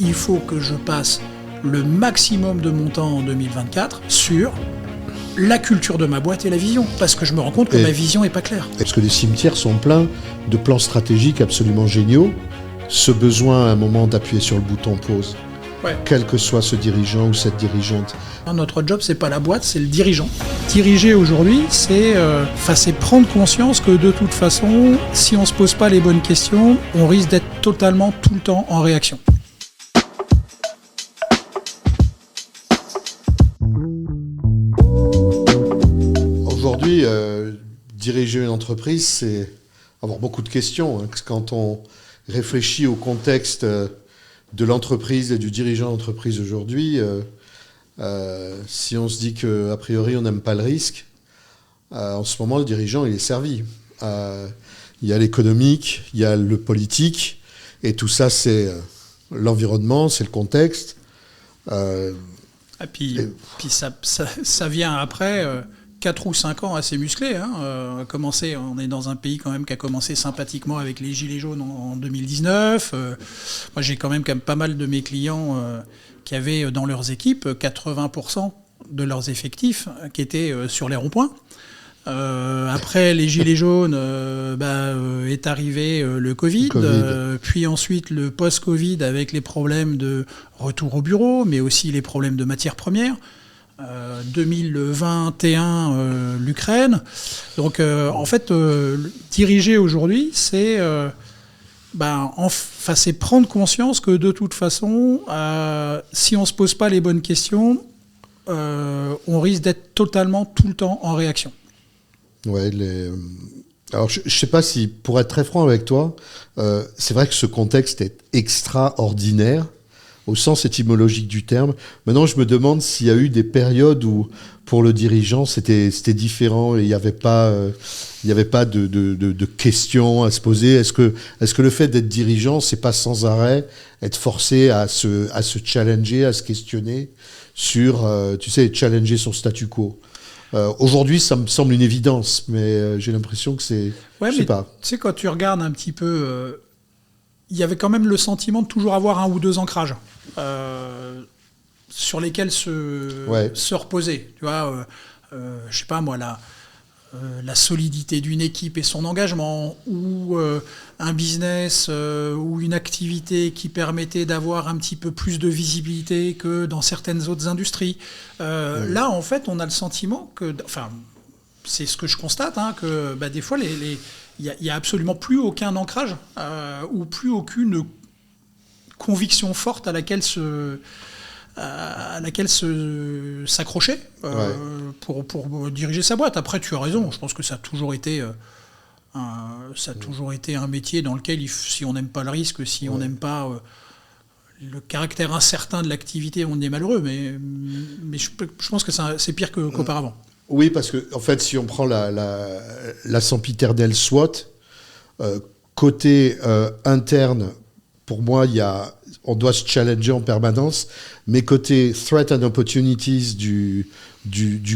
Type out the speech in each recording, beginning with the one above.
il faut que je passe le maximum de mon temps en 2024 sur la culture de ma boîte et la vision, parce que je me rends compte que ma vision n'est pas claire. Parce que les cimetières sont pleins de plans stratégiques absolument géniaux, ce besoin à un moment d'appuyer sur le bouton pause, quel que soit ce dirigeant ou cette dirigeante. Notre job, c'est pas la boîte, c'est le dirigeant. Diriger aujourd'hui, c'est prendre conscience que de toute façon, si on se pose pas les bonnes questions, on risque d'être totalement tout le temps en réaction. Aujourd'hui, diriger une entreprise, c'est avoir beaucoup de questions. Hein. Quand on réfléchit au contexte de l'entreprise et du dirigeant d'entreprise aujourd'hui, si on se dit qu'a priori on n'aime pas le risque, en ce moment le dirigeant il est servi. Il y a l'économique, il y a le politique, et tout ça c'est l'environnement, c'est le contexte. Et puis ça vient après 4 ou 5 ans assez musclés. On est dans un pays quand même qui a commencé sympathiquement avec les Gilets jaunes en 2019. Moi j'ai quand même pas mal de mes clients qui avaient dans leurs équipes 80% de leurs effectifs qui étaient sur les ronds-points. Après les Gilets jaunes, est arrivé le Covid. Puis ensuite le post-Covid avec les problèmes de retour au bureau, mais aussi les problèmes de matières premières. 2021, l'Ukraine. Donc diriger aujourd'hui, c'est prendre conscience que de toute façon, si on se pose pas les bonnes questions, on risque d'être totalement tout le temps en réaction. Ouais, alors je sais pas si, pour être très franc avec toi, c'est vrai que ce contexte est extraordinaire au sens étymologique du terme. Maintenant, je me demande s'il y a eu des périodes où, pour le dirigeant, c'était différent et il n'y avait pas de questions à se poser. Est-ce que le fait d'être dirigeant, c'est pas sans arrêt être forcé à se challenger, à se questionner sur, challenger son statu quo? Aujourd'hui, ça me semble une évidence, mais j'ai l'impression que c'est... Ouais, je sais pas. Tu sais, quand tu regardes un petit peu... il y avait quand même le sentiment de toujours avoir 1 ou 2 ancrages sur lesquels se reposer. Tu vois, je sais pas moi, la solidité d'une équipe et son engagement, ou un business ou une activité qui permettait d'avoir un petit peu plus de visibilité que dans certaines autres industries. Là, en fait, on a le sentiment que... c'est ce que je constate, que des fois, il n'y a absolument plus aucun ancrage ou plus aucune conviction forte à laquelle s'accrocher pour diriger sa boîte. Après, tu as raison, je pense que ça a toujours été un métier dans lequel, si on n'aime pas le risque, si on n'aime pas le caractère incertain de l'activité, on est malheureux. Mais je pense que c'est pire qu'auparavant. Oui, parce que en fait, si on prend la sempiternelle SWOT, côté interne, pour moi, on doit se challenger en permanence, mais côté threat and opportunities du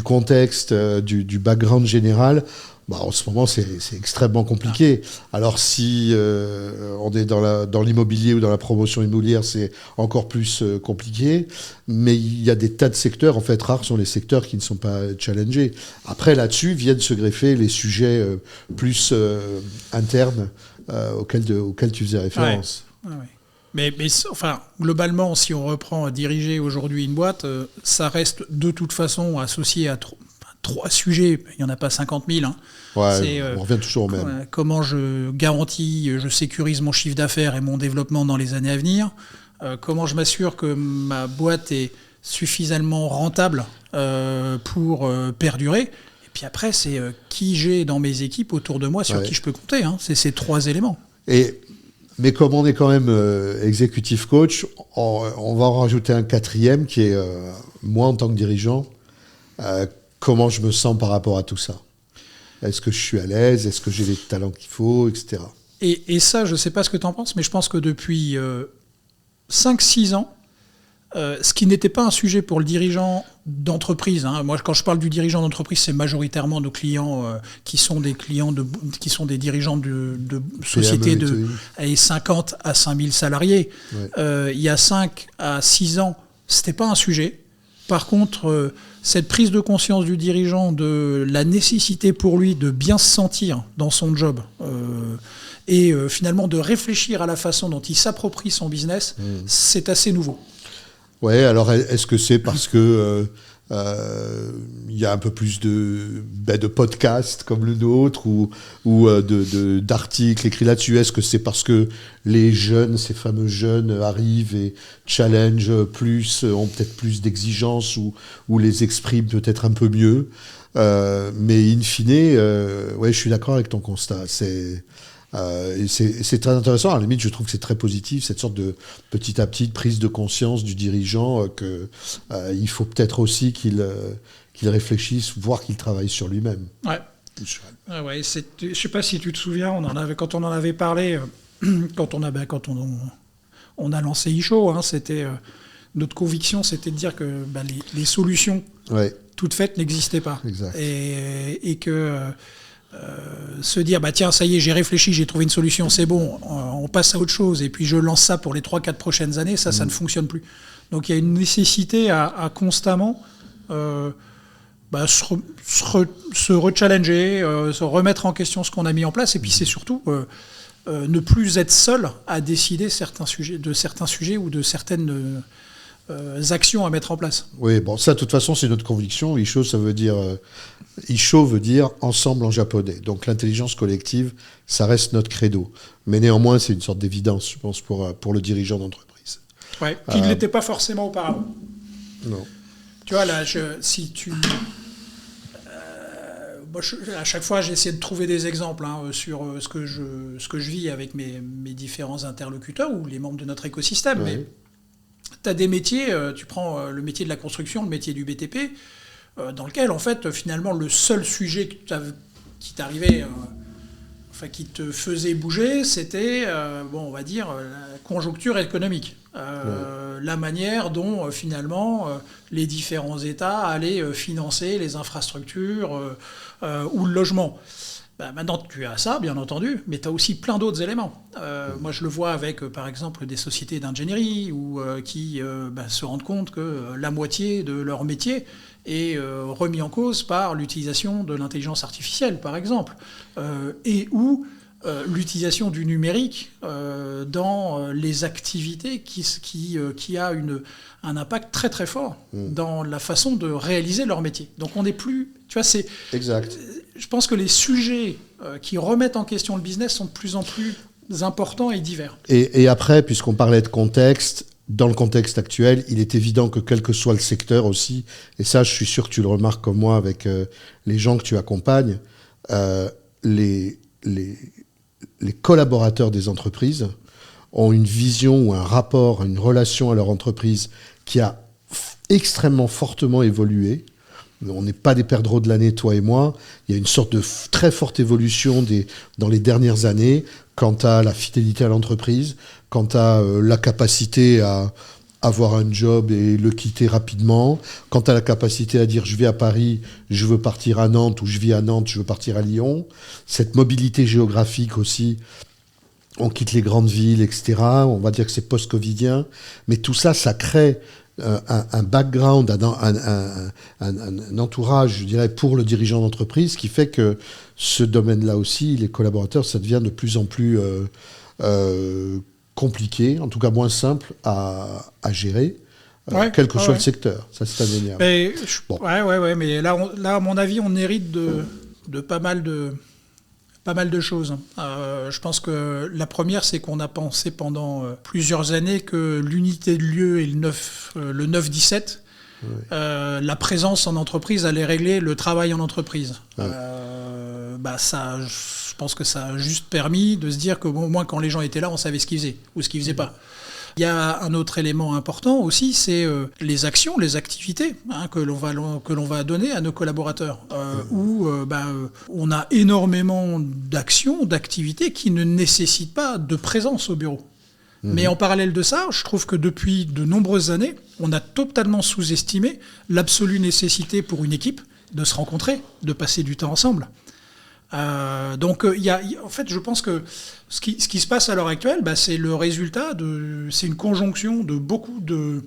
contexte, du background général, en ce moment, c'est extrêmement compliqué. Alors, si on est dans l'immobilier ou dans la promotion immobilière, c'est encore plus compliqué. Mais il y a des tas de secteurs. En fait, rares sont les secteurs qui ne sont pas challengés. Après, là-dessus, viennent se greffer les sujets plus internes auxquels tu faisais référence. Ouais. Mais globalement, si on reprend diriger aujourd'hui une boîte, ça reste de toute façon associé à 3 sujets, il n'y en a pas 50 000. On revient toujours au même. Comment je garantis, je sécurise mon chiffre d'affaires et mon développement dans les années à venir. Comment je m'assure que ma boîte est suffisamment rentable pour perdurer. Et puis après, c'est qui j'ai dans mes équipes autour de moi, sur qui je peux compter. C'est ces 3 éléments. Mais comme on est quand même executive coach, on va en rajouter un 4e qui est moi en tant que dirigeant. Comment je me sens par rapport à tout ça? Est-ce que je suis à l'aise? Est-ce que j'ai les talents qu'il faut, etc. Et ça, je ne sais pas ce que tu en penses, mais je pense que depuis 5-6 ans, Ce qui n'était pas un sujet pour le dirigeant d'entreprise. Hein. Moi, quand je parle du dirigeant d'entreprise, c'est majoritairement nos clients qui sont des dirigeants de sociétés de 50 à 5000 salariés. Ouais. Il y a 5 à 6 ans, c'était pas un sujet. Par contre, cette prise de conscience du dirigeant de la nécessité pour lui de bien se sentir dans son job et finalement de réfléchir à la façon dont il s'approprie son business, c'est assez nouveau. Ouais, alors est-ce que c'est parce que il y a un peu plus de podcasts comme le nôtre ou d'articles écrits là-dessus? Est-ce que c'est parce que les jeunes, ces fameux jeunes, arrivent et challengent plus, ont peut-être plus d'exigences ou les expriment peut-être un peu mieux? Mais in fine, ouais, je suis d'accord avec ton constat. Et c'est très intéressant. À la limite, je trouve que c'est très positif, cette sorte de petit à petit prise de conscience du dirigeant qu'il faut peut-être aussi qu'il réfléchisse, voire qu'il travaille sur lui-même. Ouais. Ouais, je ne sais pas si tu te souviens, quand on en avait parlé, quand on a lancé eShow, hein, c'était notre conviction, c'était de dire que les solutions toutes faites n'existaient pas. Exact. Et que se dire tiens, ça y est, j'ai réfléchi, j'ai trouvé une solution, c'est bon, on passe à autre chose et puis je lance ça pour les 3-4 prochaines années, ça ne fonctionne plus. Donc il y a une nécessité à constamment se rechallenger, se remettre en question ce qu'on a mis en place, et puis c'est surtout ne plus être seul à décider de certains sujets ou de certaines actions à mettre en place. Oui, bon, ça, de toute façon, c'est notre conviction. Isho, ça veut dire... Isho veut dire ensemble en japonais. Donc, l'intelligence collective, ça reste notre credo. Mais néanmoins, c'est une sorte d'évidence, je pense, pour le dirigeant d'entreprise. Oui, qui ne l'était pas forcément auparavant. Non. Tu vois, là, à chaque fois, j'essaie de trouver des exemples sur ce que je vis avec mes différents interlocuteurs ou les membres de notre écosystème. Ouais. Mais tu as des métiers, tu prends le métier de la construction, le métier du BTP, dans lequel, en fait, finalement, le seul sujet qui t'arrivait, qui te faisait bouger, c'était, on va dire, la conjoncture économique. La manière dont, finalement, les différents États allaient financer les infrastructures ou le logement. Maintenant, tu as ça, bien entendu, mais tu as aussi plein d'autres éléments. Moi, je le vois avec, par exemple, des sociétés d'ingénierie qui se rendent compte que la moitié de leur métier est remis en cause par l'utilisation de l'intelligence artificielle, par exemple, et ou l'utilisation du numérique dans les activités qui a un impact très très fort dans la façon de réaliser leur métier. Donc on n'est plus... Tu vois, c'est... Exact. Je pense que les sujets qui remettent en question le business sont de plus en plus importants et divers. Et après, puisqu'on parlait de contexte, dans le contexte actuel, il est évident que quel que soit le secteur aussi, et ça je suis sûr que tu le remarques comme moi avec les gens que tu accompagnes, les collaborateurs des entreprises ont une vision ou un rapport, une relation à leur entreprise qui a extrêmement fortement évolué. On n'est pas des perdreaux de l'année, toi et moi. Il y a une sorte de très forte évolution dans les dernières années quant à la fidélité à l'entreprise, quant à la capacité à avoir un job et le quitter rapidement, quant à la capacité à dire je vais à Paris, je veux partir à Nantes, ou je vis à Nantes, je veux partir à Lyon. Cette mobilité géographique aussi, on quitte les grandes villes, etc. On va dire que c'est post-covidien. Mais tout ça, ça crée un background, un entourage, je dirais, pour le dirigeant d'entreprise, qui fait que ce domaine-là aussi, les collaborateurs, ça devient de plus en plus compliqué, en tout cas moins simple à gérer, quel que soit le secteur. Ça, c'est indéniable. Mais là, à mon avis, on hérite de pas mal de choses. Je pense que la première, c'est qu'on a pensé pendant plusieurs années que l'unité de lieu et le 9-17, la présence en entreprise allait régler le travail en entreprise. Ça, je pense que ça a juste permis de se dire que au moins quand les gens étaient là, on savait ce qu'ils faisaient ou ce qu'ils faisaient pas. Il y a un autre élément important aussi, c'est les actions, les activités que l'on va donner à nos collaborateurs. Où on a énormément d'actions, d'activités qui ne nécessitent pas de présence au bureau. Mais en parallèle de ça, je trouve que depuis de nombreuses années, on a totalement sous-estimé l'absolue nécessité pour une équipe de se rencontrer, de passer du temps ensemble. Donc, en fait, je pense que ce qui se passe à l'heure actuelle, c'est le résultat c'est une conjonction de beaucoup de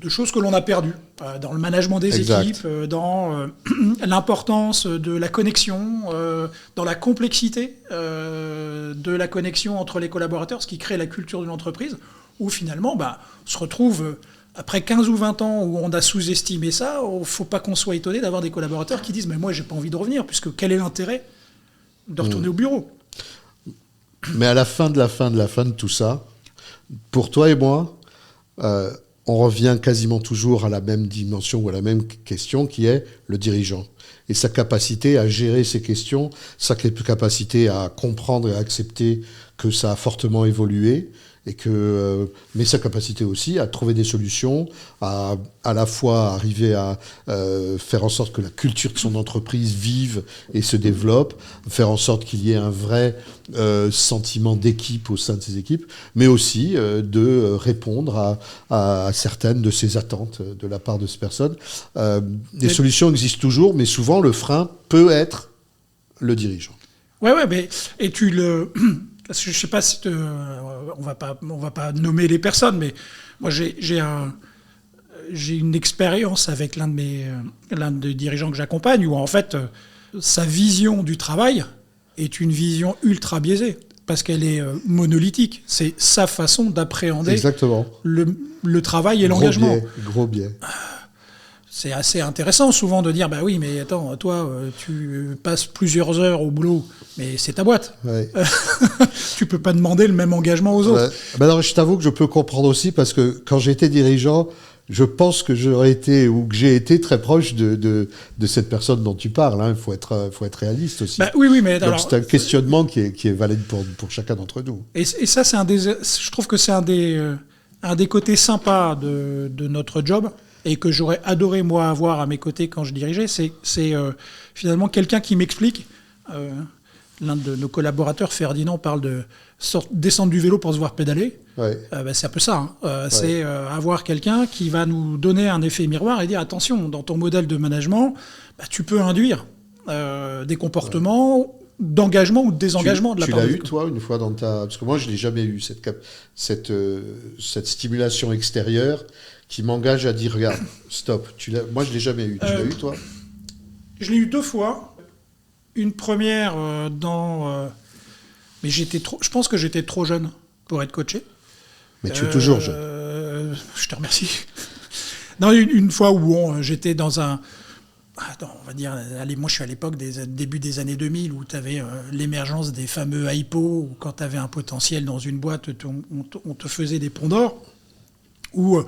choses que l'on a perdues dans le management des équipes, dans l'importance de la connexion, dans la complexité de la connexion entre les collaborateurs, ce qui crée la culture d'une entreprise, où finalement, on se retrouve après 15 ou 20 ans où on a sous-estimé ça. Il ne faut pas qu'on soit étonné d'avoir des collaborateurs qui disent « mais moi, j'ai pas envie de revenir, puisque quel est l'intérêt de retourner au bureau ?» Mais à la fin de tout ça, pour toi et moi, on revient quasiment toujours à la même dimension ou à la même question qui est le dirigeant. Et sa capacité à gérer ces questions, sa capacité à comprendre et à accepter que ça a fortement évolué, mais sa capacité aussi à trouver des solutions, à la fois arriver à faire en sorte que la culture de son entreprise vive et se développe, faire en sorte qu'il y ait un vrai sentiment d'équipe au sein de ses équipes, mais aussi de répondre à certaines de ses attentes de la part de ces personnes. Les solutions existent toujours, mais souvent le frein peut être le dirigeant. Ouais, mais et tu le... Parce que je ne sais pas si on va pas nommer les personnes, mais moi j'ai une expérience avec l'un des dirigeants que j'accompagne où en fait sa vision du travail est une vision ultra biaisée parce qu'elle est monolithique. C'est sa façon d'appréhender le travail et l'engagement. Gros biais. C'est assez intéressant souvent de dire, oui, mais attends, toi, tu passes plusieurs heures au boulot, mais c'est ta boîte. Ouais. Tu peux pas demander le même engagement aux autres. Alors, je t'avoue que je peux comprendre aussi, parce que quand j'étais dirigeant, je pense que j'aurais été, ou que j'ai été très proche de cette personne dont tu parles. Il faut être réaliste aussi. Oui, mais donc, c'est un questionnement qui est valide pour chacun d'entre nous. Et ça, je trouve que c'est un des côtés sympas de notre job, et que j'aurais adoré, moi, avoir à mes côtés quand je dirigeais, c'est finalement quelqu'un qui m'explique. L'un de nos collaborateurs, Ferdinand, parle de descendre du vélo pour se voir pédaler. Ouais. C'est un peu ça. C'est avoir quelqu'un qui va nous donner un effet miroir et dire, attention, dans ton modèle de management, tu peux induire des comportements d'engagement ou de désengagement de la part de... Tu l'as eu, toi, une fois dans ta... Parce que moi, je ne l'ai jamais eu, cette stimulation extérieure qui m'engage à dire, regarde, stop. Moi, je ne l'ai jamais eu. Tu l'as eu, toi ? Je l'ai eu 2 fois. Une première mais je pense que j'étais trop jeune pour être coaché. Mais tu es toujours jeune. Je te remercie. Non, une fois où j'étais dans un... on va dire, moi je suis à l'époque début des années 2000 où tu avais l'émergence des fameux hypos, où quand tu avais un potentiel dans une boîte, on te faisait des ponts d'or, où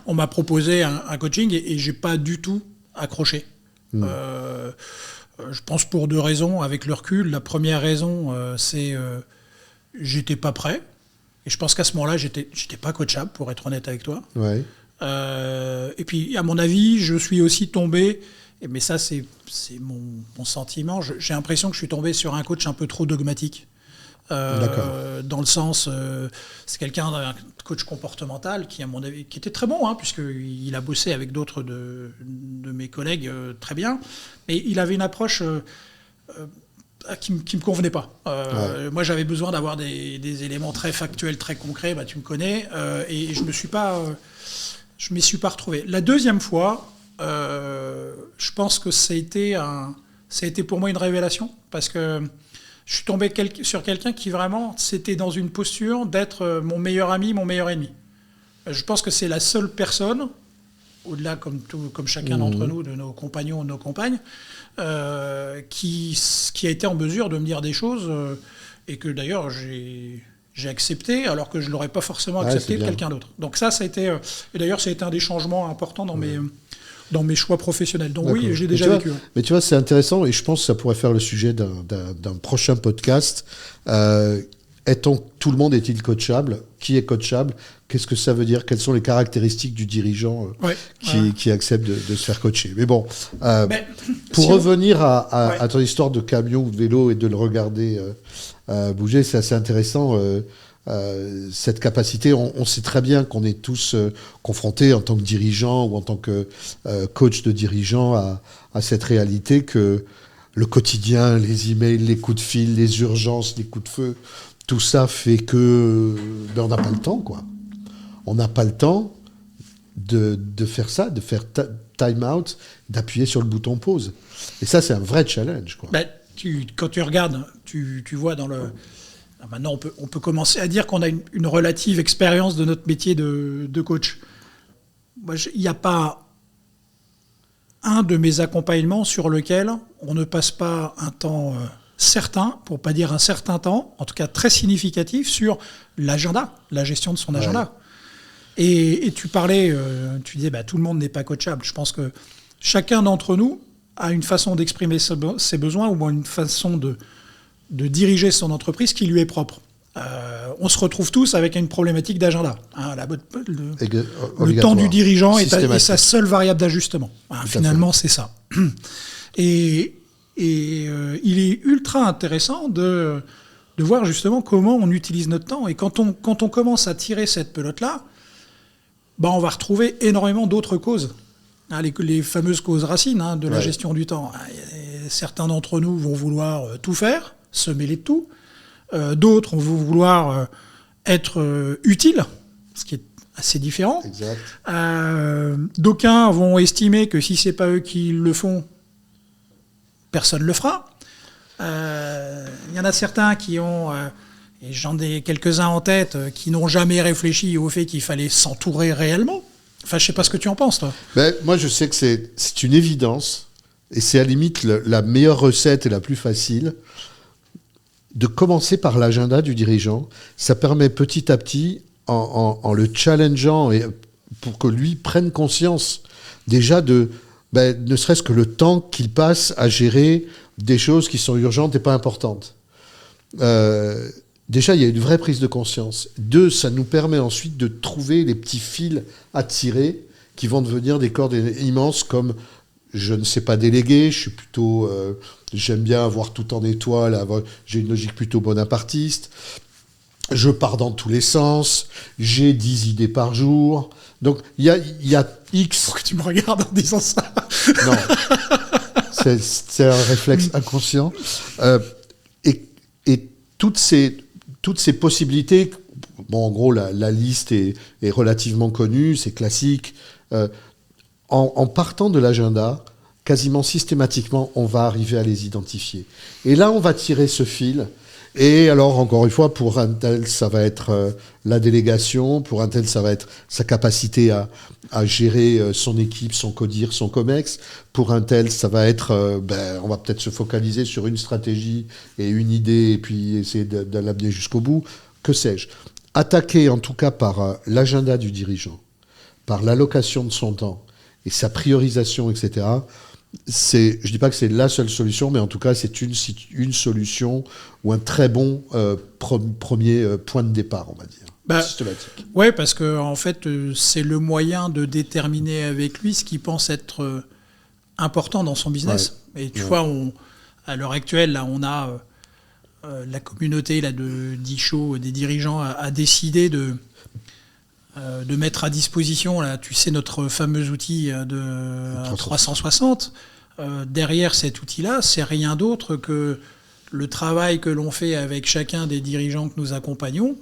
on m'a proposé un coaching et j'ai pas du tout accroché. Je pense pour 2 raisons avec le recul. La première raison, c'est j'étais pas prêt. Et je pense qu'à ce moment-là, j'étais pas coachable, pour être honnête avec toi. Ouais. Et puis, à mon avis, je suis aussi tombé... Mais ça, c'est mon sentiment. J'ai l'impression que je suis tombé sur un coach un peu trop dogmatique. Dans le sens, c'est un coach comportemental qui, à mon avis, qui était très bon, puisqu'il a bossé avec d'autres de mes collègues très bien. Mais il avait une approche qui me convenait pas. Moi, j'avais besoin d'avoir des éléments très factuels, très concrets. Tu me connais. Et je m'y suis pas retrouvé. La deuxième fois... je pense que ça a été pour moi une révélation parce que je suis tombé sur quelqu'un qui vraiment c'était dans une posture d'être mon meilleur ami, mon meilleur ennemi. Je pense que c'est la seule personne, au-delà comme chacun d'entre nous, de nos compagnons ou de nos compagnes, qui a été en mesure de me dire des choses et que d'ailleurs j'ai accepté alors que je ne l'aurais pas forcément accepté de quelqu'un d'autre. Donc ça a été... et d'ailleurs, ça a été un des changements importants dans mes choix professionnels. Donc oui, j'ai déjà vécu. Mais tu vois, c'est intéressant et je pense que ça pourrait faire le sujet d'un prochain podcast. Tout le monde est-il coachable ? Qui est coachable ? Qu'est-ce que ça veut dire ? Quelles sont les caractéristiques du dirigeant qui accepte de se faire coacher ? Mais bon, pour revenir à ton histoire de camion ou de vélo et de le regarder bouger, c'est assez intéressant. cette capacité. On sait très bien qu'on est tous confrontés en tant que dirigeants ou en tant que coach de dirigeants à cette réalité que le quotidien, les emails, les coups de fil, les urgences, les coups de feu, tout ça fait que on n'a pas le temps, quoi. On n'a pas le temps de faire ça, de faire time out, d'appuyer sur le bouton pause. Et ça, c'est un vrai challenge, quoi. Quand tu regardes, tu vois dans le... Maintenant, on peut commencer à dire qu'on a une relative expérience de notre métier de coach. Il n'y a pas un de mes accompagnements sur lequel on ne passe pas un temps certain, pour pas dire un certain temps, en tout cas très significatif, sur l'agenda, la gestion de son agenda. Ouais. Et tu parlais, tu disais, tout le monde n'est pas coachable. Je pense que chacun d'entre nous a une façon d'exprimer ses besoins ou une façon de diriger son entreprise qui lui est propre. On se retrouve tous avec une problématique d'agenda. Le temps du dirigeant est sa seule variable d'ajustement. Finalement, c'est ça. Et il est ultra intéressant de voir justement comment on utilise notre temps. Et quand on commence à tirer cette pelote-là, on va retrouver énormément d'autres causes. Les fameuses causes racines de la gestion du temps. Certains d'entre nous vont vouloir tout faire, se mêler de tout. D'autres vont vouloir être utiles, ce qui est assez différent. Exact. D'aucuns vont estimer que si c'est pas eux qui le font, personne le fera. Il y en a certains qui ont, et j'en ai quelques-uns en tête, qui n'ont jamais réfléchi au fait qu'il fallait s'entourer réellement. Enfin, je sais pas ce que tu en penses, toi. Moi, je sais que c'est une évidence, et c'est à la limite la meilleure recette et la plus facile. De commencer par l'agenda du dirigeant, ça permet petit à petit, en le challengeant et pour que lui prenne conscience déjà ne serait-ce que le temps qu'il passe à gérer des choses qui sont urgentes et pas importantes. Déjà, il y a une vraie prise de conscience. 2, ça nous permet ensuite de trouver les petits fils à tirer qui vont devenir des cordes immenses comme je ne sais pas déléguer, je suis plutôt... j'aime bien avoir tout en étoile, j'ai une logique plutôt bonapartiste, je pars dans tous les sens, j'ai 10 idées par jour. Donc, il y a X... Pourquoi tu me regardes en disant ça? Non, c'est un réflexe inconscient. Et toutes ces possibilités... Bon, en gros, la liste est relativement connue, c'est classique. En partant de l'agenda, quasiment systématiquement, on va arriver à les identifier. Et là, on va tirer ce fil. Et alors, encore une fois, pour un tel, ça va être la délégation. Pour un tel, ça va être sa capacité à gérer son équipe, son codir, son comex. Pour un tel, ça va être... on va peut-être se focaliser sur une stratégie et une idée et puis essayer de l'amener jusqu'au bout. Que sais-je? Attaquer, en tout cas, par l'agenda du dirigeant, par l'allocation de son temps, et sa priorisation, etc., je ne dis pas que c'est la seule solution, mais en tout cas, c'est une solution ou un très bon premier point de départ, on va dire, systématique. Oui, parce que en fait, c'est le moyen de déterminer avec lui ce qu'il pense être important dans son business. Ouais. Et tu vois, à l'heure actuelle, là, on a la communauté là, de d'ISHO, des dirigeants, a décidé de mettre à disposition, là, tu sais, notre fameux outil de 360. Derrière cet outil-là, c'est rien d'autre que le travail que l'on fait avec chacun des dirigeants que nous accompagnons,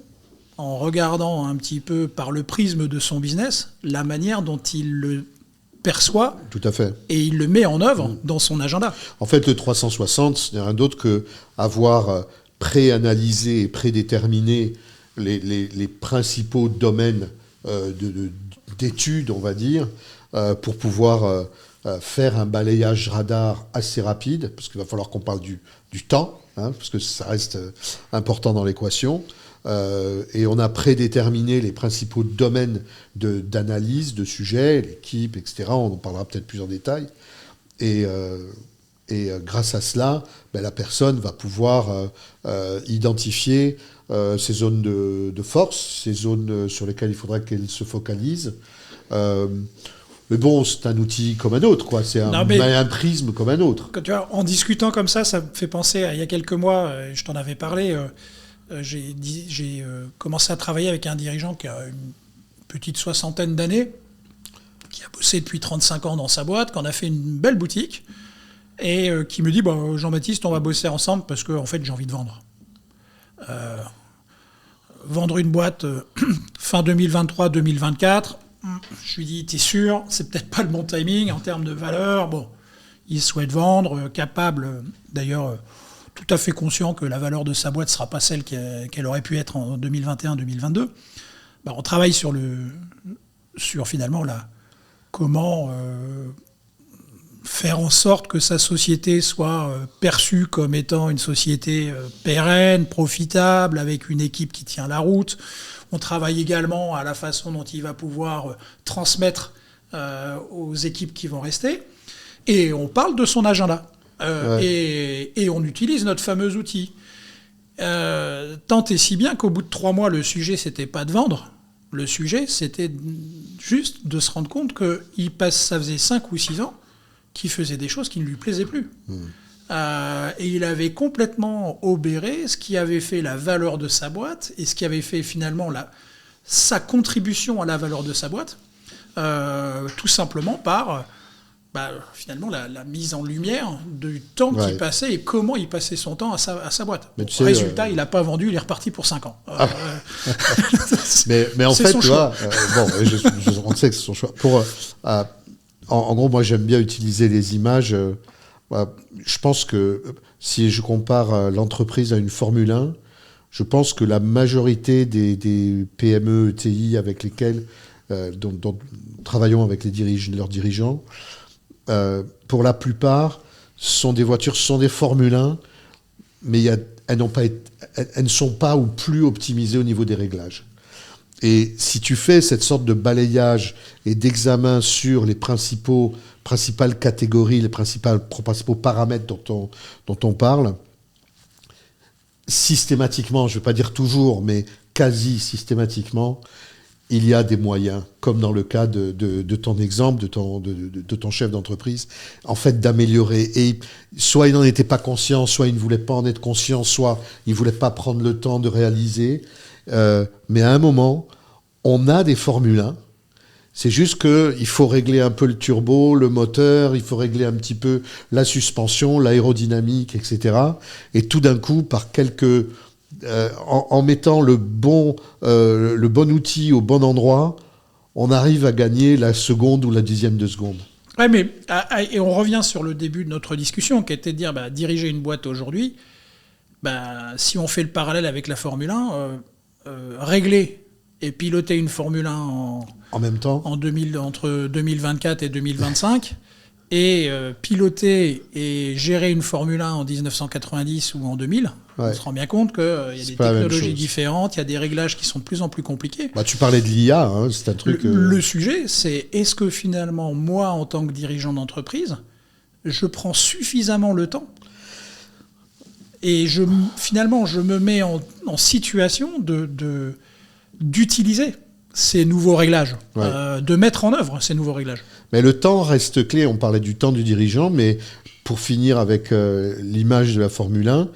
en regardant un petit peu par le prisme de son business, la manière dont il le perçoit. Tout à fait. Et il le met en œuvre dans son agenda. En fait, le 360, ce n'est rien d'autre qu'avoir préanalysé et prédéterminé les principaux domaines d'études, on va dire, pour pouvoir faire un balayage radar assez rapide, parce qu'il va falloir qu'on parle du temps, parce que ça reste important dans l'équation. Et on a prédéterminé les principaux domaines d'analyse, de sujets, l'équipe, etc. On en parlera peut-être plus en détail. Et grâce à cela, la personne va pouvoir identifier ces zones de force, ces zones sur lesquelles il faudrait qu'elle se focalise. Mais bon, c'est un outil comme un autre, quoi. C'est un prisme comme un autre. Quand tu vois, en discutant comme ça me fait penser à il y a quelques mois, je t'en avais parlé, j'ai commencé à travailler avec un dirigeant qui a une petite 60aine d'années, qui a bossé depuis 35 ans dans sa boîte, qu'on a fait une belle boutique, et qui me dit Jean-Baptiste, on va bosser ensemble parce que en fait, j'ai envie de vendre. Vendre une boîte fin 2023-2024, je lui dis, t'es sûr, c'est peut-être pas le bon timing en termes de valeur. Bon, il souhaite vendre, capable, d'ailleurs, tout à fait conscient que la valeur de sa boîte ne sera pas celle qu'elle aurait pu être en 2021-2022. On travaille sur finalement comment faire en sorte que sa société soit perçue comme étant une société pérenne, profitable, avec une équipe qui tient la route. On travaille également à la façon dont il va pouvoir transmettre aux équipes qui vont rester. Et on parle de son agenda. Et on utilise notre fameux outil. Tant et si bien qu'au bout de 3 mois, le sujet, c'était pas de vendre. Le sujet, c'était juste de se rendre compte ça faisait 5 ou 6 ans qu'il faisait des choses qui ne lui plaisaient plus. Et il avait complètement obéré ce qui avait fait la valeur de sa boîte et ce qui avait fait finalement sa contribution à la valeur de sa boîte, tout simplement par finalement la mise en lumière du temps qu'il passait et comment il passait son temps à sa boîte. Résultat, il n'a pas vendu, il est reparti pour 5 ans. Mais en fait, tu vois, on sait que c'est son choix. En gros, moi, j'aime bien utiliser les images. Je pense que si je compare l'entreprise à une Formule 1, je pense que la majorité des PME, ETI avec lesquelles dont nous travaillons avec leurs dirigeants, pour la plupart, sont des voitures, ce sont des Formule 1, mais elles ne sont pas ou plus optimisées au niveau des réglages. Et si tu fais cette sorte de balayage et d'examen sur les principales catégories, les principaux paramètres dont on parle, systématiquement, je ne vais pas dire toujours, mais quasi systématiquement, il y a des moyens, comme dans le cas de ton exemple, de ton chef d'entreprise, en fait, d'améliorer. Et soit il n'en était pas conscient, soit il ne voulait pas en être conscient, soit il ne voulait pas prendre le temps de réaliser. Mais à un moment, on a des Formule 1. C'est juste qu'il faut régler un peu le turbo, le moteur, il faut régler un petit peu la suspension, l'aérodynamique, etc. Et tout d'un coup, par en mettant le bon outil au bon endroit, on arrive à gagner la seconde ou la dixième de seconde. Ouais, mais et on revient sur le début de notre discussion, qui était de dire diriger une boîte aujourd'hui. Si on fait le parallèle avec la Formule 1, régler et piloter une Formule 1 en même temps entre 2024 et 2025, et piloter et gérer une Formule 1 en 1990 ou en 2000, on se rend bien compte qu'il y a des technologies différentes, il y a des réglages qui sont de plus en plus compliqués. Tu parlais de l'IA, c'est un truc... Le sujet, c'est est-ce que finalement, moi, en tant que dirigeant d'entreprise, je prends suffisamment le temps et finalement, je me mets en situation d'utiliser ces nouveaux réglages, de mettre en œuvre ces nouveaux réglages. Mais le temps reste clé. On parlait du temps du dirigeant, mais pour finir avec l'image de la Formule 1,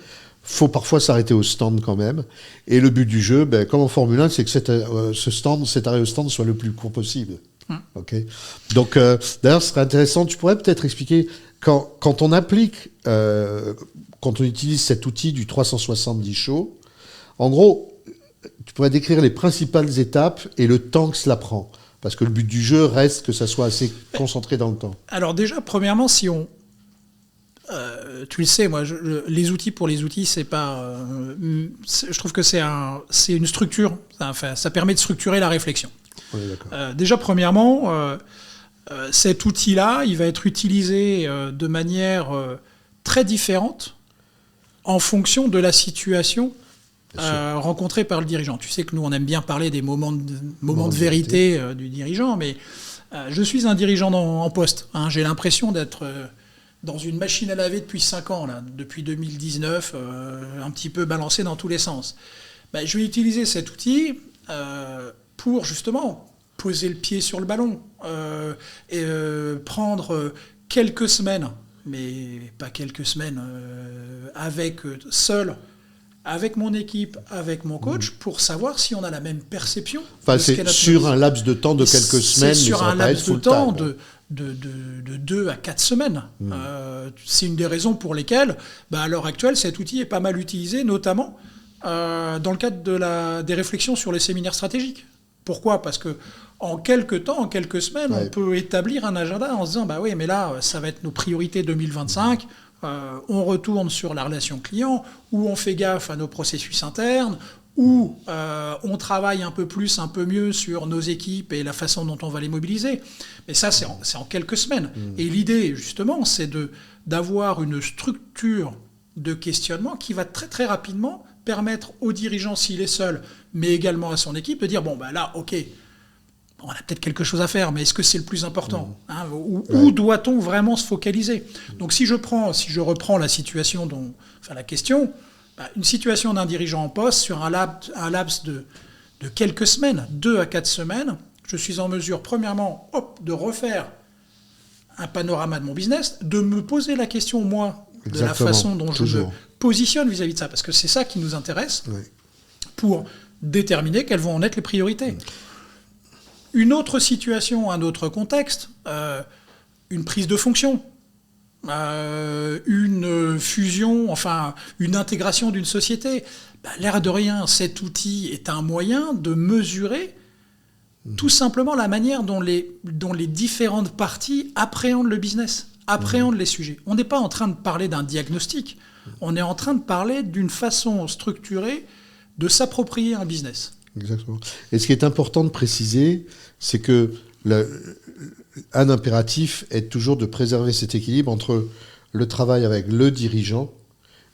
faut parfois s'arrêter au stand quand même. Et le but du jeu, comme en Formule 1, c'est que cet arrêt au stand soit le plus court possible. Okay. Donc, d'ailleurs, ce serait intéressant. Tu pourrais peut-être expliquer quand on applique, quand on utilise cet outil du 370 show, en gros, tu pourrais décrire les principales étapes et le temps que cela prend. Parce que le but du jeu reste que ça soit assez concentré dans le temps. Alors déjà, premièrement, si on... tu le sais, moi, les outils pour les outils, c'est pas... je trouve que c'est une structure. Ça permet de structurer la réflexion. Oui, d'accord. Déjà, premièrement, cet outil-là, il va être utilisé de manière très différente en fonction de la situation rencontré par le dirigeant. Tu sais que nous, on aime bien parler des moments de vérité du dirigeant, mais je suis un dirigeant en poste. J'ai l'impression d'être dans une machine à laver depuis 5 ans, là, depuis 2019, un petit peu balancé dans tous les sens. Je vais utiliser cet outil pour justement poser le pied sur le ballon et prendre quelques semaines, mais pas quelques semaines, avec seul avec mon équipe, avec mon coach, pour savoir si on a la même perception. Enfin, c'est sur un laps de temps de quelques semaines. C'est sur un laps de temps de 2 à 4 semaines. C'est une des raisons pour lesquelles, à l'heure actuelle, cet outil est pas mal utilisé, notamment dans le cadre des réflexions sur les séminaires stratégiques. Pourquoi ? Parce que en quelques temps, en quelques semaines, on peut établir un agenda en se disant, oui, mais là, ça va être nos priorités 2025. On retourne sur la relation client, ou on fait gaffe à nos processus internes, ou on travaille un peu plus, un peu mieux sur nos équipes et la façon dont on va les mobiliser. Mais ça, c'est en quelques semaines. Et l'idée, justement, c'est d'avoir une structure de questionnement qui va très, très rapidement permettre au dirigeant, s'il est seul, mais également à son équipe, de dire, là, OK, on a peut-être quelque chose à faire, mais est-ce que c'est le plus important, Où doit-on vraiment se focaliser ? Donc si je reprends la situation la question, une situation d'un dirigeant en poste sur un laps de quelques semaines, 2 à 4 semaines, je suis en mesure, premièrement, de refaire un panorama de mon business, de me poser la question, moi, de la façon dont je me positionne vis-à-vis de ça, parce que c'est ça qui nous intéresse, pour déterminer quelles vont en être les priorités. Une autre situation, un autre contexte, une prise de fonction, une fusion, une intégration d'une société. L'air de rien, cet outil est un moyen de mesurer tout simplement la manière dont les différentes parties appréhendent le business, appréhendent les sujets. On n'est pas en train de parler d'un diagnostic, on est en train de parler d'une façon structurée de s'approprier un business. Exactement. Et ce qui est important de préciser, c'est que un impératif est toujours de préserver cet équilibre entre le travail avec le dirigeant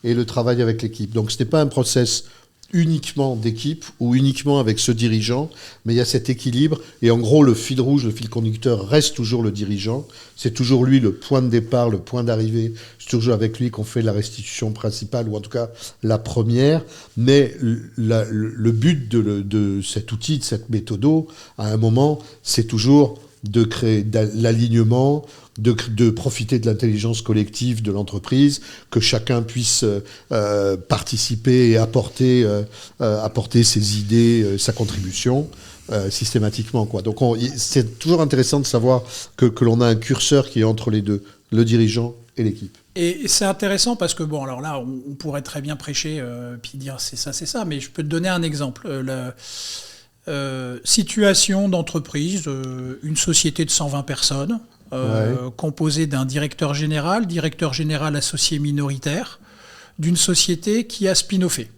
et le travail avec l'équipe. Donc ce n'est pas un process uniquement d'équipe ou uniquement avec ce dirigeant, mais il y a cet équilibre. Et en gros, le fil rouge, le fil conducteur reste toujours le dirigeant. C'est toujours lui le point de départ, le point d'arrivée. C'est toujours avec lui qu'on fait la restitution principale, ou en tout cas la première. Mais le but de cet outil, de cette méthode, à un moment, c'est toujours de créer l'alignement, de profiter de l'intelligence collective de l'entreprise, que chacun puisse participer et apporter ses idées, sa contribution systématiquement, quoi. Donc c'est toujours intéressant de savoir que l'on a un curseur qui est entre les deux, le dirigeant et l'équipe. Et c'est intéressant parce que, alors là, on pourrait très bien prêcher puis dire c'est ça, mais je peux te donner un exemple. Situation d'entreprise, une société de 120 personnes, composée d'un directeur général associé minoritaire, d'une société qui a spin-offé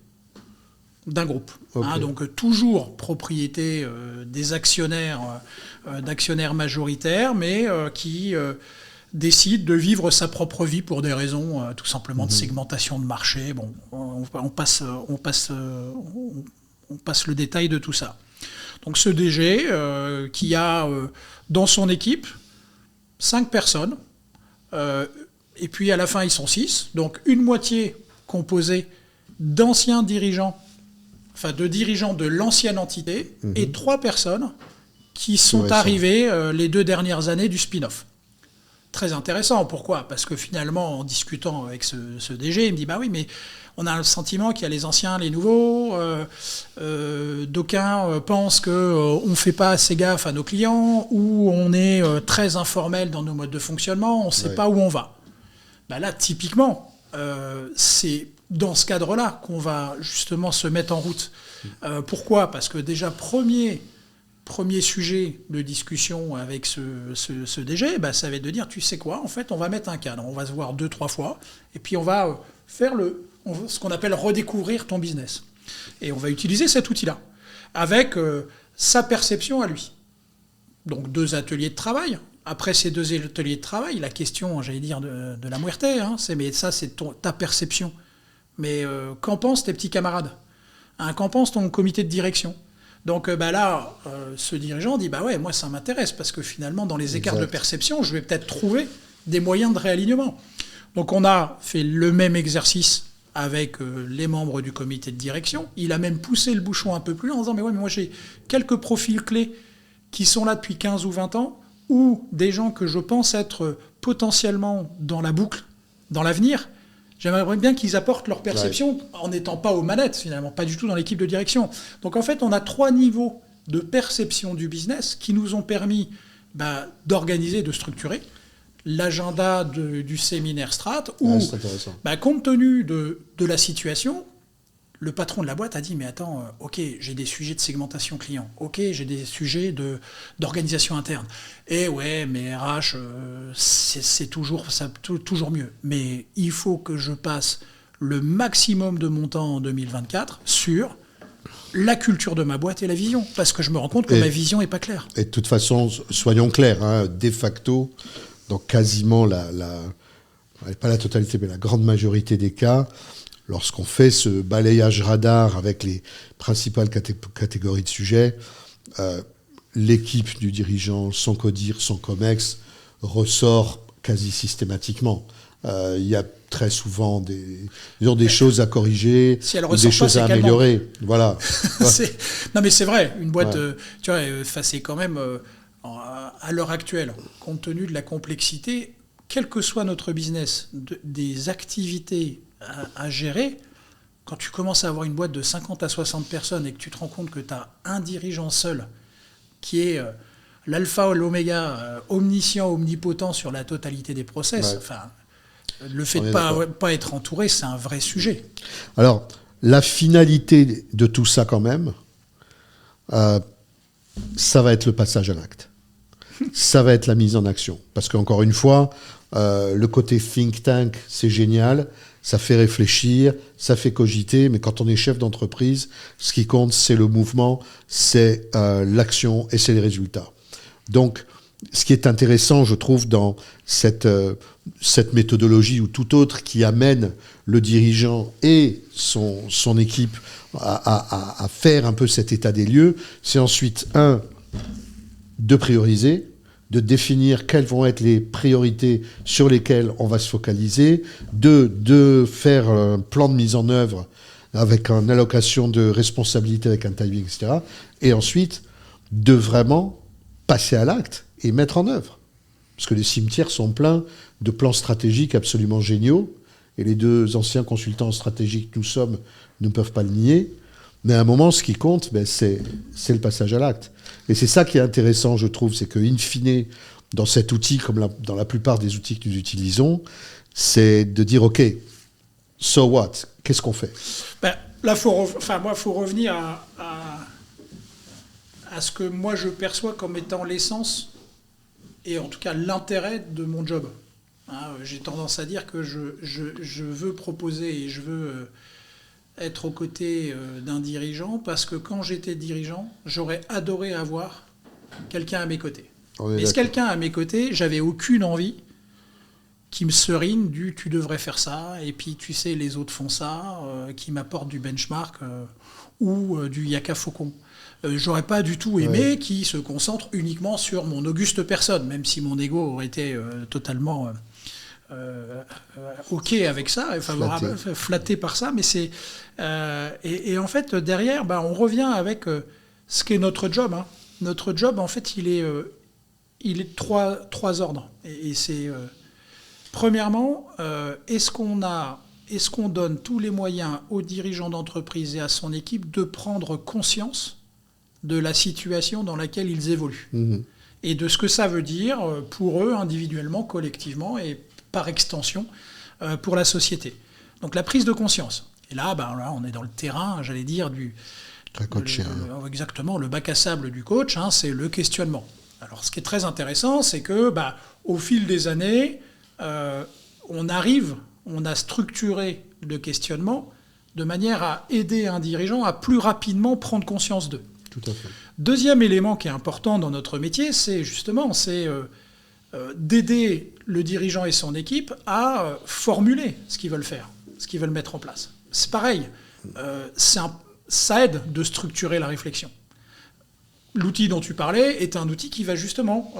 d'un groupe. Okay. Donc toujours propriété des actionnaires, d'actionnaires majoritaires, mais qui décide de vivre sa propre vie pour des raisons tout simplement de segmentation de marché. Bon, on passe le détail de tout ça. Donc ce DG qui a dans son équipe 5 personnes, et puis à la fin ils sont 6, donc une moitié composée d'anciens dirigeants, de dirigeants de l'ancienne entité, et 3 personnes qui sont arrivées les 2 dernières années du spin-off. Très intéressant, pourquoi ? Parce que finalement, en discutant avec ce DG, il me dit, oui, mais on a le sentiment qu'il y a les anciens, les nouveaux. D'aucuns pensent qu'on ne fait pas assez gaffe à nos clients, ou on est très informel dans nos modes de fonctionnement, on ne sait pas où on va. Là, typiquement, c'est dans ce cadre-là qu'on va justement se mettre en route. Pourquoi ? Parce que déjà, premier sujet de discussion avec ce DG, ça va être de dire, tu sais quoi, en fait, on va mettre un cadre, on va se voir 2-3 fois, et puis on va faire ce qu'on appelle redécouvrir ton business. Et on va utiliser cet outil-là, avec sa perception à lui. Donc 2 ateliers de travail. Après ces 2 ateliers de travail, la question, j'allais dire, de la muerte, mais ça, c'est ta perception. Mais qu'en pensent tes petits camarades ? Qu'en pense ton comité de direction ? Donc là, ce dirigeant dit, moi ça m'intéresse, parce que finalement, dans les écarts de perception, je vais peut-être trouver des moyens de réalignement. Donc on a fait le même exercice avec les membres du comité de direction. Il a même poussé le bouchon un peu plus loin en disant, mais moi j'ai quelques profils clés qui sont là depuis 15 ou 20 ans, ou des gens que je pense être potentiellement dans la boucle, dans l'avenir. J'aimerais bien qu'ils apportent leur perception en n'étant pas aux manettes, finalement, pas du tout dans l'équipe de direction. Donc en fait, on a 3 niveaux de perception du business qui nous ont permis d'organiser, de structurer l'agenda du séminaire Strat, où, compte tenu de la situation, le patron de la boîte a dit, mais attends, ok, j'ai des sujets de segmentation client, ok, j'ai des sujets d'organisation interne. Et ouais, mais RH, c'est toujours mieux. Mais il faut que je passe le maximum de mon temps en 2024 sur la culture de ma boîte et la vision, parce que je me rends compte que ma vision n'est pas claire. Et de toute façon, soyons clairs, de facto, dans quasiment pas la totalité, mais la grande majorité des cas, lorsqu'on fait ce balayage radar avec les principales catégories de sujets, l'équipe du dirigeant, son codir, son comex, ressort quasi systématiquement. Il y a très souvent des choses à corriger, des choses à améliorer. Voilà. Non, mais c'est vrai. Une boîte, tu vois, c'est quand même, à l'heure actuelle, compte tenu de la complexité, quel que soit notre business, des activités à gérer, quand tu commences à avoir une boîte de 50 à 60 personnes et que tu te rends compte que tu as un dirigeant seul qui est l'alpha ou l'oméga, omniscient, omnipotent sur la totalité des process, le fait de ne pas être entouré, c'est un vrai sujet. Alors, la finalité de tout ça quand même, ça va être le passage à l'acte. Ça va être la mise en action. Parce qu'encore une fois, le côté think tank, c'est génial. Ça fait réfléchir, ça fait cogiter, mais quand on est chef d'entreprise, ce qui compte, c'est le mouvement, c'est l'action et c'est les résultats. Donc, ce qui est intéressant, je trouve, dans cette méthodologie ou tout autre qui amène le dirigeant et son équipe à faire un peu cet état des lieux, c'est ensuite, de prioriser, de définir quelles vont être les priorités sur lesquelles on va se focaliser, de faire un plan de mise en œuvre avec une allocation de responsabilité, avec un timing, etc. Et ensuite, de vraiment passer à l'acte et mettre en œuvre. Parce que les cimetières sont pleins de plans stratégiques absolument géniaux, et les 2 anciens consultants stratégiques que nous sommes ne peuvent pas le nier. Mais à un moment, ce qui compte, c'est le passage à l'acte. Et c'est ça qui est intéressant, je trouve, c'est que, in fine, dans cet outil, comme dans la plupart des outils que nous utilisons, c'est de dire, OK, so what? Qu'est-ce qu'on fait? Là, il faut revenir à ce que moi je perçois comme étant l'essence, et en tout cas l'intérêt de mon job. J'ai tendance à dire que je veux proposer et je veux être aux côtés d'un dirigeant, parce que quand j'étais dirigeant, j'aurais adoré avoir quelqu'un à mes côtés. Mais ce quelqu'un à mes côtés, j'avais aucune envie qui me serine du « tu devrais faire ça » et puis tu sais les autres font ça, qui m'apporte du benchmark ou du yaka faucon. J'aurais pas du tout aimé qui se concentre uniquement sur mon auguste personne, même si mon ego aurait été totalement OK avec ça, flatté par ça, mais c'est et en fait derrière, on revient avec ce qu'est notre job. Notre job, en fait, il est de trois ordres, et c'est premièrement, est-ce qu'on donne tous les moyens aux dirigeants d'entreprise et à son équipe de prendre conscience de la situation dans laquelle ils évoluent, et de ce que ça veut dire pour eux individuellement, collectivement et par extension pour la société. Donc la prise de conscience. Et là, on est dans le terrain, j'allais dire, exactement, le bac à sable du coach, c'est le questionnement. Alors ce qui est très intéressant, c'est que au fil des années, on a structuré le questionnement de manière à aider un dirigeant à plus rapidement prendre conscience d'eux. Tout à fait. Deuxième élément qui est important dans notre métier, c'est d'aider le dirigeant et son équipe à formuler ce qu'ils veulent faire, ce qu'ils veulent mettre en place. C'est pareil, ça aide de structurer la réflexion. L'outil dont tu parlais est un outil qui va justement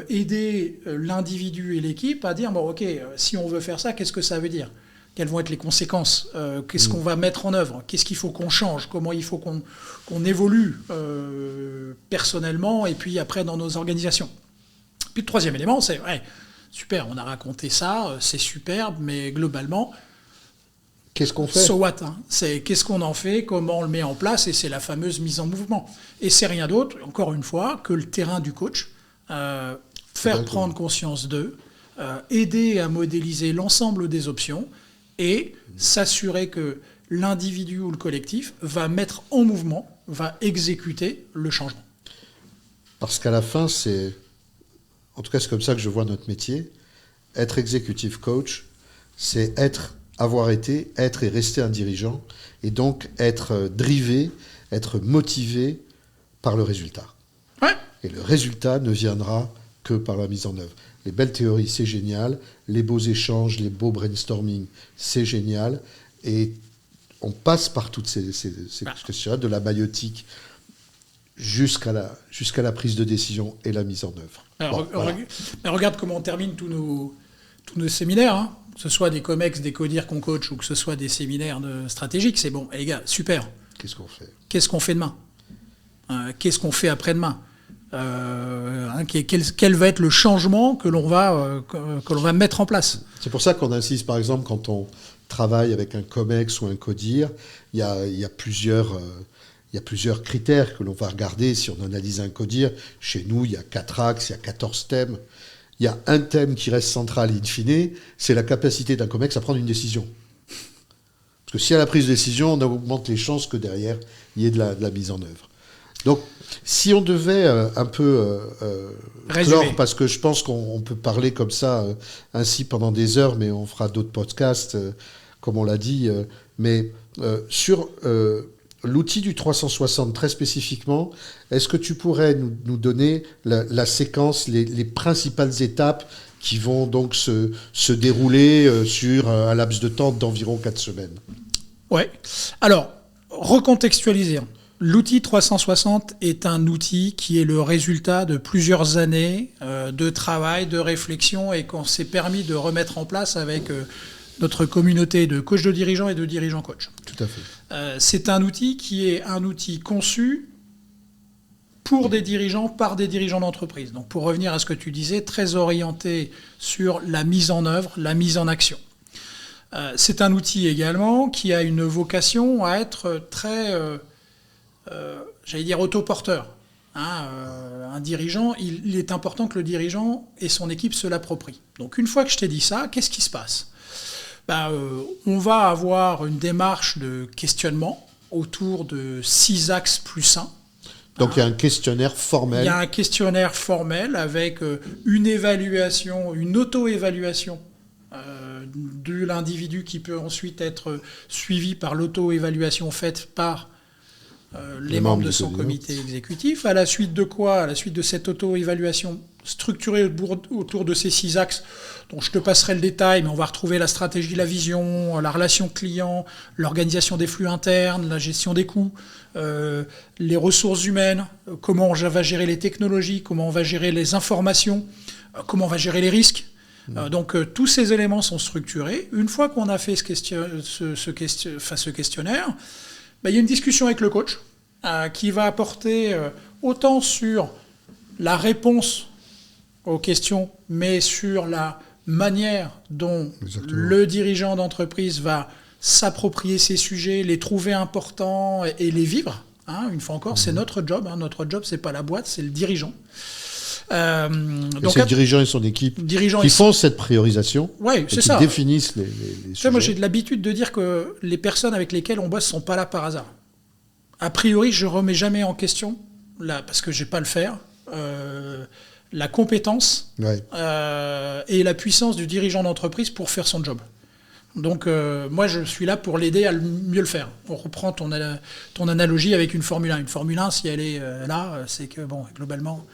aider l'individu et l'équipe à dire, OK, si on veut faire ça, qu'est-ce que ça veut dire ? Quelles vont être les conséquences ? Qu'est-ce qu'on va mettre en œuvre ? Qu'est-ce qu'il faut qu'on change ? Comment il faut qu'on évolue personnellement et puis après dans nos organisations ? Puis le troisième élément, c'est super, on a raconté ça, c'est superbe, mais globalement, qu'est-ce qu'on fait ? So what, hein. C'est qu'est-ce qu'on en fait, comment on le met en place, et c'est la fameuse mise en mouvement. Et c'est rien d'autre, encore une fois, que le terrain du coach, faire prendre conscience d'eux, aider à modéliser l'ensemble des options et s'assurer que l'individu ou le collectif va mettre en mouvement, va exécuter le changement. Parce qu'à la fin, en tout cas c'est comme ça que je vois notre métier, être executive coach, c'est avoir été, être et rester un dirigeant, et donc être drivé, être motivé par le résultat. Ouais. Et le résultat ne viendra que par la mise en œuvre. Les belles théories, c'est génial. Les beaux échanges, les beaux brainstorming, c'est génial. Et on passe par toutes ces questions-là, de la maïotique jusqu'à la prise de décision et la mise en œuvre. Alors, voilà. Regarde comment on termine tous nos séminaires, hein. Que ce soit des COMEX, des CODIR qu'on coach ou que ce soit des séminaires stratégiques. C'est bon, les gars, super. Qu'est-ce qu'on fait ? Qu'est-ce qu'on fait demain ? Qu'est-ce qu'on fait après-demain ? Quel va être le changement que l'on va mettre en place ? C'est pour ça qu'on insiste, par exemple, quand on travaille avec un COMEX ou un CODIR, il y a plusieurs critères que l'on va regarder. Si on analyse un CODIR, chez nous, il y a 4 axes, il y a 14 thèmes. Il y a un thème qui reste central in fine, c'est la capacité d'un COMEX à prendre une décision. Parce que si à la prise de décision, on augmente les chances que derrière, il y ait de la mise en œuvre. Donc, si on devait un peu clore, parce que je pense qu'on peut parler comme ça, ainsi pendant des heures, mais on fera d'autres podcasts, comme on l'a dit. Mais sur l'outil du 360, très spécifiquement, est-ce que tu pourrais nous donner la séquence, les principales étapes qui vont donc se dérouler sur un laps de temps d'environ 4 semaines ? Ouais. Alors, recontextualiser. L'outil 360 est un outil qui est le résultat de plusieurs années de travail, de réflexion et qu'on s'est permis de remettre en place avec notre communauté de coachs de dirigeants et de dirigeants coachs. Tout à fait. C'est un outil qui est un outil conçu pour des dirigeants, par des dirigeants d'entreprise. Donc pour revenir à ce que tu disais, très orienté sur la mise en œuvre, la mise en action. C'est un outil également qui a une vocation à être très... j'allais dire autoporteur. Un dirigeant, il est important que le dirigeant et son équipe se l'approprient. Donc une fois que je t'ai dit ça, qu'est-ce qui se passe ? On va avoir une démarche de questionnement autour de 6 axes plus 1. Donc il y a un questionnaire formel. Il y a un questionnaire formel avec une évaluation, une auto-évaluation de l'individu qui peut ensuite être suivi par l'auto-évaluation faite par les membres de son comité exécutif. À la suite de quoi ? À la suite de cette auto-évaluation structurée autour de ces 6 axes, dont je te passerai le détail, mais on va retrouver la stratégie, la vision, la relation client, l'organisation des flux internes, la gestion des coûts, les ressources humaines, comment on va gérer les technologies, comment on va gérer les informations, comment on va gérer les risques. Donc tous ces éléments sont structurés. Une fois qu'on a fait ce questionnaire, il y a une discussion avec le coach qui va apporter autant sur la réponse aux questions, mais sur la manière dont le dirigeant d'entreprise va s'approprier ces sujets, les trouver importants et les vivre. Une fois encore, c'est notre job. Notre job, c'est pas la boîte, c'est le dirigeant. Donc c'est le dirigeant et son équipe qui font cette priorisation, qui définissent les sujets. Moi, j'ai de l'habitude de dire que les personnes avec lesquelles on bosse ne sont pas là par hasard. A priori, je ne remets jamais en question, parce que je n'ai pas à le faire, la compétence et la puissance du dirigeant d'entreprise pour faire son job. Donc moi, je suis là pour l'aider à mieux le faire. On reprend ton analogie avec une Formule 1. Une Formule 1, si elle est là, c'est que, globalement...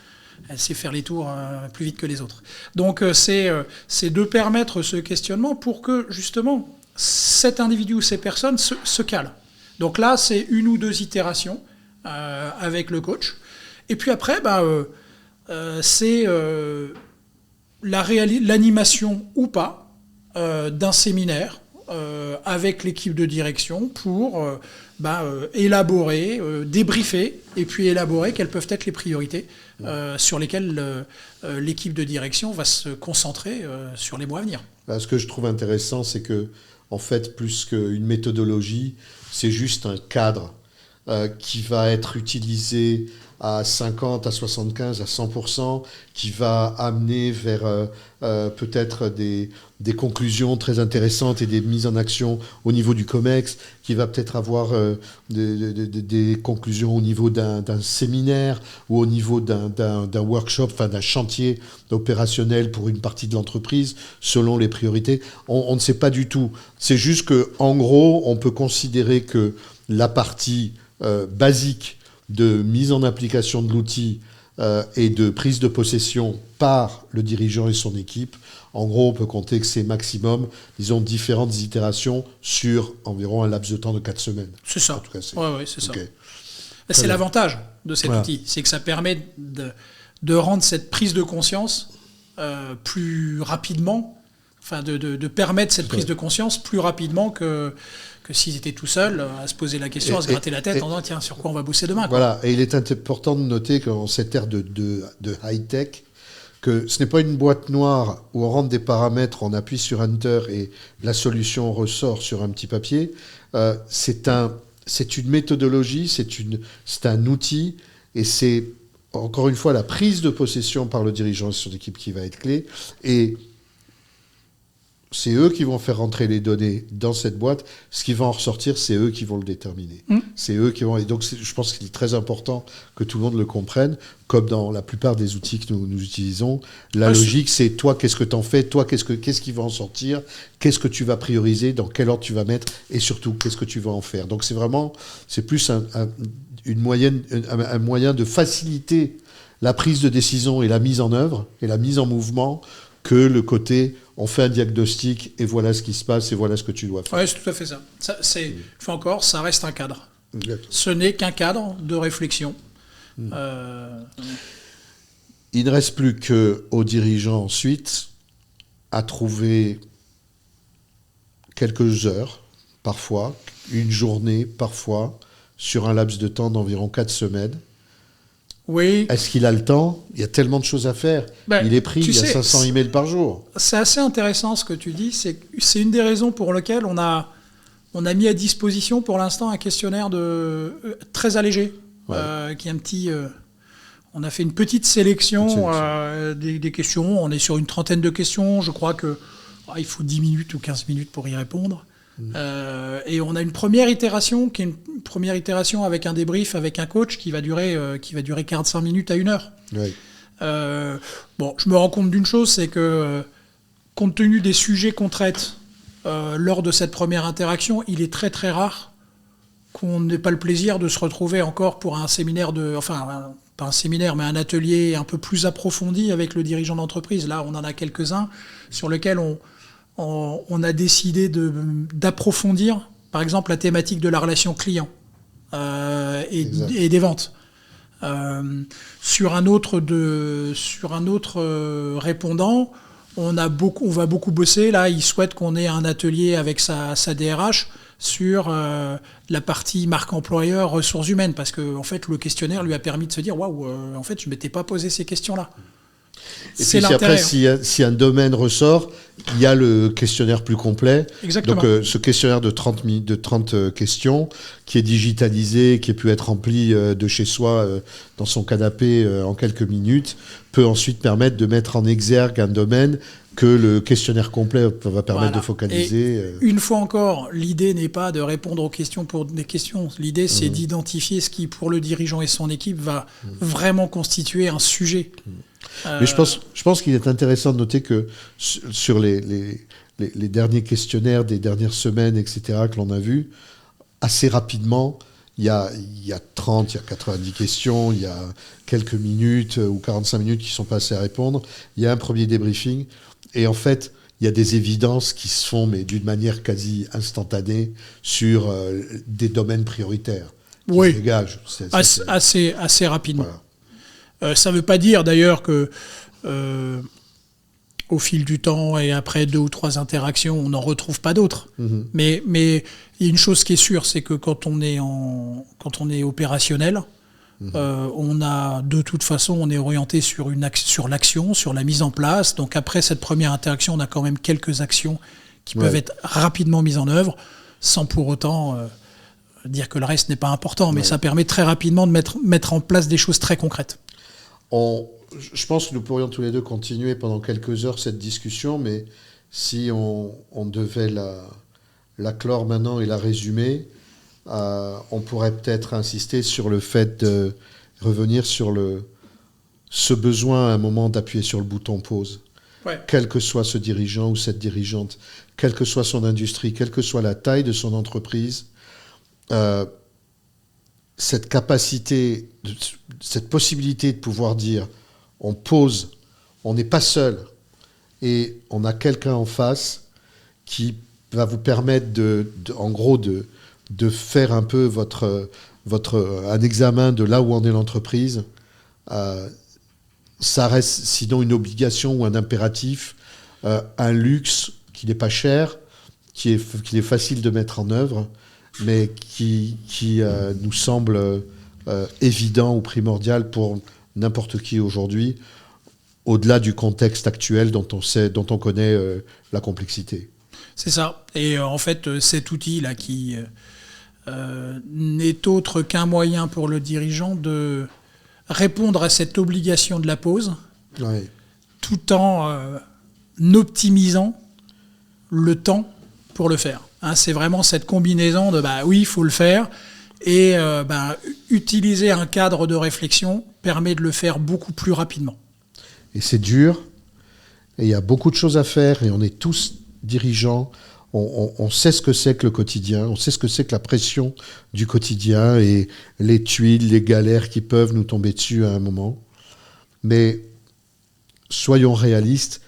elle sait faire les tours plus vite que les autres. Donc c'est de permettre ce questionnement pour que justement cet individu ou ces personnes se calent. Donc là, c'est 1 ou 2 itérations avec le coach. Et puis après, c'est l'animation ou pas d'un séminaire avec l'équipe de direction pour élaborer, débriefer et puis élaborer quelles peuvent être les priorités sur lesquelles l'équipe de direction va se concentrer sur les mois à venir. Là, ce que je trouve intéressant, c'est que, en fait, plus qu'une méthodologie, c'est juste un cadre qui va être utilisé à 50, à 75, à 100%, qui va amener vers peut-être des conclusions très intéressantes et des mises en action au niveau du COMEX, qui va peut-être avoir des conclusions au niveau d'un séminaire ou au niveau d'un workshop, enfin d'un chantier opérationnel pour une partie de l'entreprise, selon les priorités. On ne sait pas du tout. C'est juste qu'en gros, on peut considérer que la partie basique de mise en application de l'outil et de prise de possession par le dirigeant et son équipe, en gros, on peut compter que c'est maximum, disons, différentes itérations sur environ un laps de temps de 4 semaines. C'est ça. En tout cas, c'est ça. Okay. C'est l'avantage de cet outil, c'est que ça permet de rendre cette prise de conscience plus rapidement, enfin de permettre cette prise de conscience plus rapidement que s'ils étaient tout seuls à se poser la question, à se gratter la tête en disant tiens, sur quoi on va bosser demain, quoi. Voilà, et il est important de noter qu'en cette ère de high-tech, que ce n'est pas une boîte noire où on rentre des paramètres, on appuie sur Enter et la solution ressort sur un petit papier. C'est une méthodologie, c'est un outil, et c'est encore une fois la prise de possession par le dirigeant et son équipe qui va être clé. Et c'est eux qui vont faire rentrer les données dans cette boîte. Ce qui va en ressortir, c'est eux qui vont le déterminer. C'est eux qui vont. Et donc, je pense qu'il est très important que tout le monde le comprenne, comme dans la plupart des outils que nous utilisons. La logique, c'est toi, qu'est-ce que tu en fais ? Toi, qu'est-ce qui va en sortir ? Qu'est-ce que tu vas prioriser ? Dans quel ordre tu vas mettre ? Et surtout, qu'est-ce que tu vas en faire ? Donc, c'est plus un moyen de faciliter la prise de décision et la mise en œuvre et la mise en mouvement que le côté on fait un diagnostic et voilà ce qui se passe et voilà ce que tu dois faire. Oui, c'est tout à fait ça. Une fois encore, ça reste un cadre. Exactement. Ce n'est qu'un cadre de réflexion. Il ne reste plus qu'aux dirigeants ensuite à trouver quelques heures, parfois, une journée, parfois, sur un laps de temps d'environ 4 semaines. Oui. Est-ce qu'il a le temps ? Il y a tellement de choses à faire. Il est pris, il y a 500 emails par jour. C'est assez intéressant ce que tu dis. C'est une des raisons pour lesquelles on a mis à disposition pour l'instant un questionnaire très allégé. Qui est un petit... on a fait une petite sélection des questions. On est sur une trentaine de questions. Je crois qu'il faut 10 minutes ou 15 minutes pour y répondre. Et on a une première itération qui est une première itération avec un débrief avec un coach qui va durer 45 minutes à 1 heure. Oui. Je me rends compte d'une chose, c'est que compte tenu des sujets qu'on traite lors de cette première interaction, il est très très rare qu'on n'ait pas le plaisir de se retrouver encore pour un séminaire pas un séminaire, mais un atelier un peu plus approfondi avec le dirigeant d'entreprise. Là, on en a quelques-uns sur lesquels on a décidé d'approfondir, par exemple, la thématique de la relation client et des ventes. Sur un autre répondant, on va beaucoup bosser. Là, il souhaite qu'on ait un atelier avec sa DRH sur la partie marque employeur, ressources humaines, parce que en fait, le questionnaire lui a permis de se dire waouh, en fait, je m'étais pas posé ces questions-là. Et puis après, si un domaine ressort, il y a le questionnaire plus complet. Exactement. Donc ce questionnaire de 30 questions qui est digitalisé, qui peut être rempli de chez soi dans son canapé en quelques minutes, peut ensuite permettre de mettre en exergue un domaine que le questionnaire complet va permettre de focaliser. Et une fois encore, l'idée n'est pas de répondre aux questions pour des questions. L'idée, c'est d'identifier ce qui, pour le dirigeant et son équipe, va vraiment constituer un sujet. Mais je pense qu'il est intéressant de noter que sur les derniers questionnaires des dernières semaines, etc., que l'on a vus, assez rapidement, il y a 30, il y a 90 questions, il y a quelques minutes ou 45 minutes qui sont passées à répondre. Il y a un premier débriefing. Et en fait, il y a des évidences qui se font, mais d'une manière quasi instantanée, sur des domaines prioritaires. Oui, se dégagent. Assez rapidement. Voilà. Ça ne veut pas dire d'ailleurs que au fil du temps et après 2 ou 3 interactions, on n'en retrouve pas d'autres. Mais il y a une chose qui est sûre, c'est que quand on est opérationnel, on a de toute façon, on est orienté sur l'action, sur la mise en place. Donc après cette première interaction, on a quand même quelques actions qui peuvent être rapidement mises en œuvre, sans pour autant dire que le reste n'est pas important. Mais ça permet très rapidement de mettre en place des choses très concrètes. Je pense que nous pourrions tous les deux continuer pendant quelques heures cette discussion, mais si on devait la clore maintenant et la résumer, on pourrait peut-être insister sur le fait de revenir sur ce besoin à un moment d'appuyer sur le bouton pause. Ouais. Quel que soit ce dirigeant ou cette dirigeante, quelle que soit son industrie, quelle que soit la taille de son entreprise, cette capacité, cette possibilité de pouvoir dire on pause, on n'est pas seul et on a quelqu'un en face qui va vous permettre en gros de faire un peu un examen de là où en est l'entreprise. Ça reste sinon une obligation ou un impératif, un luxe qui n'est pas cher, qui est facile de mettre en œuvre, mais qui nous semble évident ou primordial pour n'importe qui aujourd'hui, au-delà du contexte actuel dont on connaît la complexité. C'est ça. Et en fait, cet outil-là qui n'est autre qu'un moyen pour le dirigeant de répondre à cette obligation de la pause, tout en optimisant le temps pour le faire. C'est vraiment cette combinaison de oui, il faut le faire, et utiliser un cadre de réflexion permet de le faire beaucoup plus rapidement. Et c'est dur, et il y a beaucoup de choses à faire, et on est tous dirigeants, on sait ce que c'est que le quotidien, on sait ce que c'est que la pression du quotidien, et les tuiles, les galères qui peuvent nous tomber dessus à un moment. Mais soyons réalistes,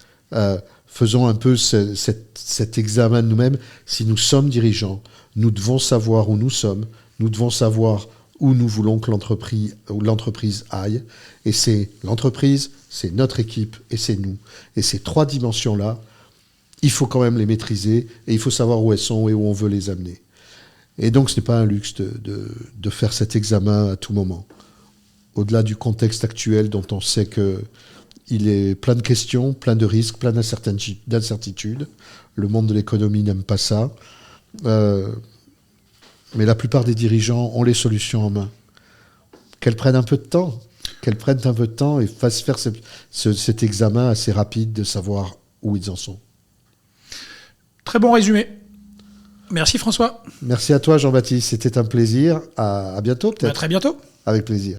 faisons un peu cet examen de nous-mêmes. Si nous sommes dirigeants, nous devons savoir où nous sommes, nous devons savoir où nous voulons que l'entreprise aille. Et c'est l'entreprise, c'est notre équipe et c'est nous. Et ces 3 dimensions-là, il faut quand même les maîtriser et il faut savoir où elles sont et où on veut les amener. Et donc ce n'est pas un luxe de faire cet examen à tout moment. Au-delà du contexte actuel dont on sait qu'il est plein de questions, plein de risques, plein d'incertitudes. Le monde de l'économie n'aime pas ça. Mais la plupart des dirigeants ont les solutions en main. Qu'elles prennent un peu de temps. Et fassent faire cet examen assez rapide de savoir où ils en sont. Très bon résumé. Merci François. Merci à toi Jean-Baptiste. C'était un plaisir. À bientôt peut-être. À très bientôt. Avec plaisir.